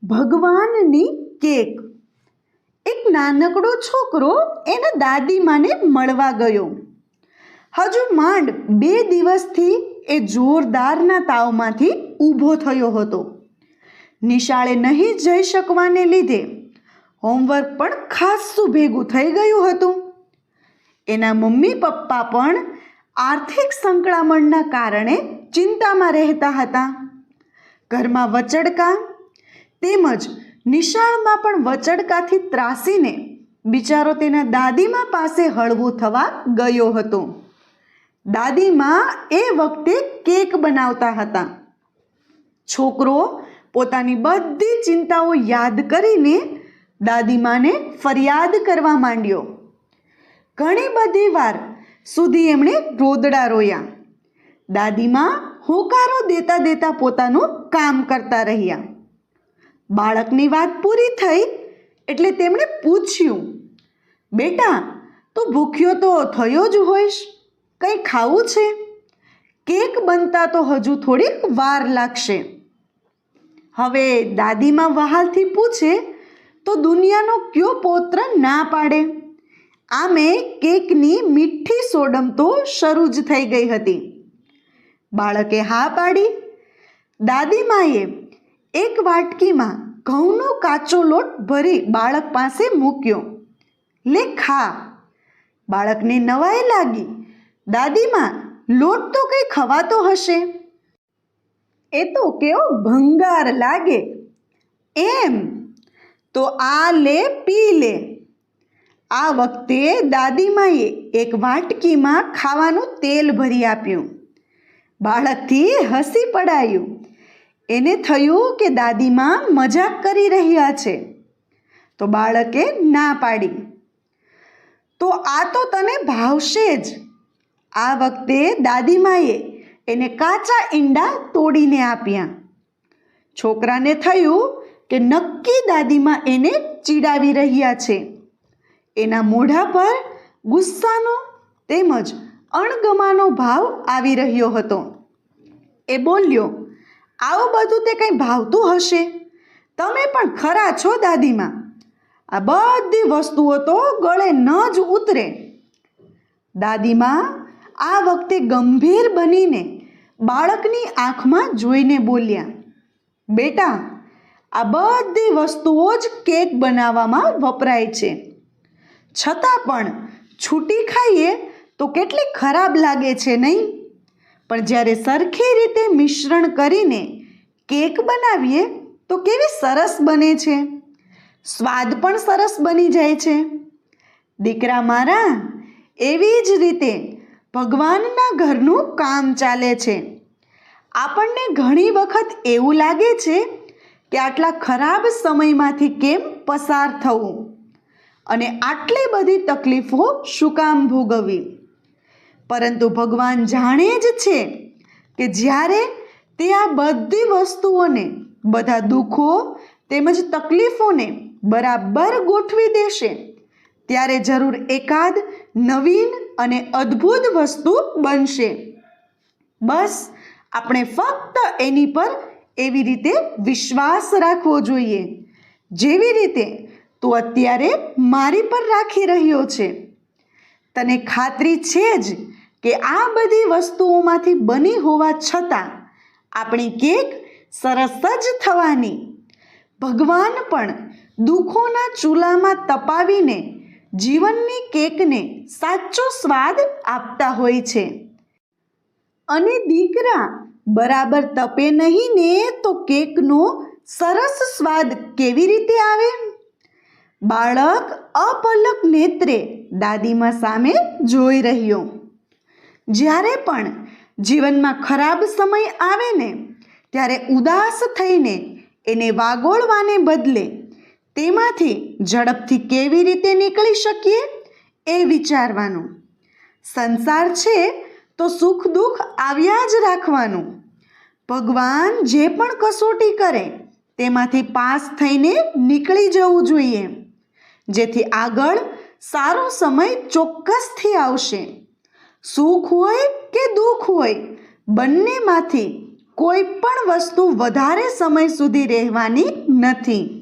ભગવાનની કેક. એક નાનકડો છોકરો એના દાદીમાને મળવા ગયો. હજુ માંડ 2 દિવસથી એ જોરદારના તાવમાંથી ઊભો થયો હતો. નિશાળે નહીં જઈ શકવાને લીધે હોમવર્ક પણ ખાસ્સું ભેગું થઈ ગયું હતું. એના મમ્મી પપ્પા પણ આર્થિક સંકળામણના કારણે ચિંતામાં રહેતા હતા. ઘરમાં વચડકા તેમજ નિશાળમાં પણ વચડકાથી ત્રાસીને બિચારો તેના દાદીમા પાસે હળવો થવા ગયો હતો. દાદીમા એ વખતે કેક બનાવતા હતા. છોકરો પોતાની બધી ચિંતાઓ યાદ કરીને દાદીમાને ફરિયાદ કરવા માંડ્યો. ઘણી બધી વાર સુધી એમણે રોદડા રોયા. દાદીમા હોકારો દેતા દેતા પોતાનું કામ કરતા રહ્યા. બાળકની વાત પૂરી થઈ એટલે તેમણે પૂછ્યું, બેટા, તું ભૂખ્યો તો થયો જ હોઈશ, કંઈ ખાવું છે? કેક બનતા તો હજુ થોડીક વાર લાગશે. હવે દાદીમા વહાલથી પૂછે તો દુનિયાનો કયો પૌત્ર ના પાડે? આમે કેકની મીઠી સોડમ તો શરૂ જ થઈ ગઈ હતી. બાળકે હા પાડી. દાદીમાએ એક વાટકીમાં ઘઉંનો કાચો લોટ ભરી બાળક પાસે મૂક્યો. લે ખા. બાળકને નવાઈ લાગી. દાદીમા, લોટ તો કંઈ ખવાતો હશે, એ તો કેવો ભંગાર લાગે. એમ તો આ લે, પી લે. આ વખતે દાદીમાએ એક વાટકીમાં ખાવાનું તેલ ભરી આપ્યું. બાળકથી હસી પડાયું. એને થયું કે દાદીમા મજાક કરી રહ્યા છે, તો બાળકે ના પાડી. તો આ તો તને ભાવશે જ. આ વખતે દાદીમાએ એને કાચા ઈંડા તોડીને આપ્યા. છોકરાને થયું કે નક્કી દાદીમા એને ચીડાવી રહ્યા છે. એના મોઢા પર ગુસ્સાનો તેમજ અણગમાનો ભાવ આવી રહ્યો હતો. એ બોલ્યો, આવું બધું તે કંઈ ભાવતું હશે? તમે પણ ખરા છો દાદીમા, આ બધી વસ્તુઓ તો ગળે ન જ ઉતરે. દાદીમા આ વખતે ગંભીર બનીને બાળકની આંખમાં જોઈને બોલ્યા, બેટા, આ બધી વસ્તુઓ જ કેક બનાવવામાં વપરાય છે. છતાં પણ છૂટી ખાઈએ તો કેટલી ખરાબ લાગે છે નહીં? પણ જ્યારે સરખી રીતે મિશ્રણ કરીને કેક બનાવીએ તો કેવી સરસ બને છે. સ્વાદ પણ સરસ બની જાય છે. દીકરા મારા, એવી જ રીતે ભગવાનના ઘરનું કામ ચાલે છે. આપણને ઘણી વખત એવું લાગે છે કે આટલા ખરાબ સમયમાંથી કેમ પસાર થવું અને આટલી બધી તકલીફો શું કામ ભોગવવી. પરંતુ ભગવાન જાણે જ છે કે જ્યારે તે આ બધી વસ્તુઓને, બધા દુઃખો તેમજ તકલીફોને બરાબર ગોઠવી દેશે ત્યારે જરૂર એકાદ નવીન અને અદ્ભુત વસ્તુ બનશે. બસ આપણે ફક્ત એની પર એવી રીતે વિશ્વાસ રાખવો જોઈએ જેવી રીતે તું અત્યારે મારી પર રાખી રહ્યો છે. તને ખાતરી છે જ કે આ બધી વસ્તુઓમાંથી બની હોવા છતાં આપણી કેક સરસ જ થવાની. ભગવાન પણ દુઃખોના ચૂલામાં તપાવીને જીવનની કેકને સાચો સ્વાદ આપતા હોય છે. અને દીકરા, બરાબર તપે નહીં ને તો કેકનો સરસ સ્વાદ કેવી રીતે આવે? બાળક અપલક નેત્રે દાદીમા સામે જોઈ રહ્યો. જ્યારે પણ જીવનમાં ખરાબ સમય આવે ને ત્યારે ઉદાસ થઈને એને વાગોળવાને બદલે તેમાંથી ઝડપથી કેવી રીતે નીકળી શકીએ એ વિચારવાનું. સંસાર છે તો સુખ દુઃખ આવ્યા જ રાખવાનું. ભગવાન જે પણ કસોટી કરે તેમાંથી પાસ થઈને નીકળી જવું જોઈએ, જેથી આગળ સારો સમય ચોક્કસથી આવશે. સુખ હોય કે દુઃખ હોય, બંનેમાંથી કોઈ પણ વસ્તુ વધારે સમય સુધી રહેવાની નથી.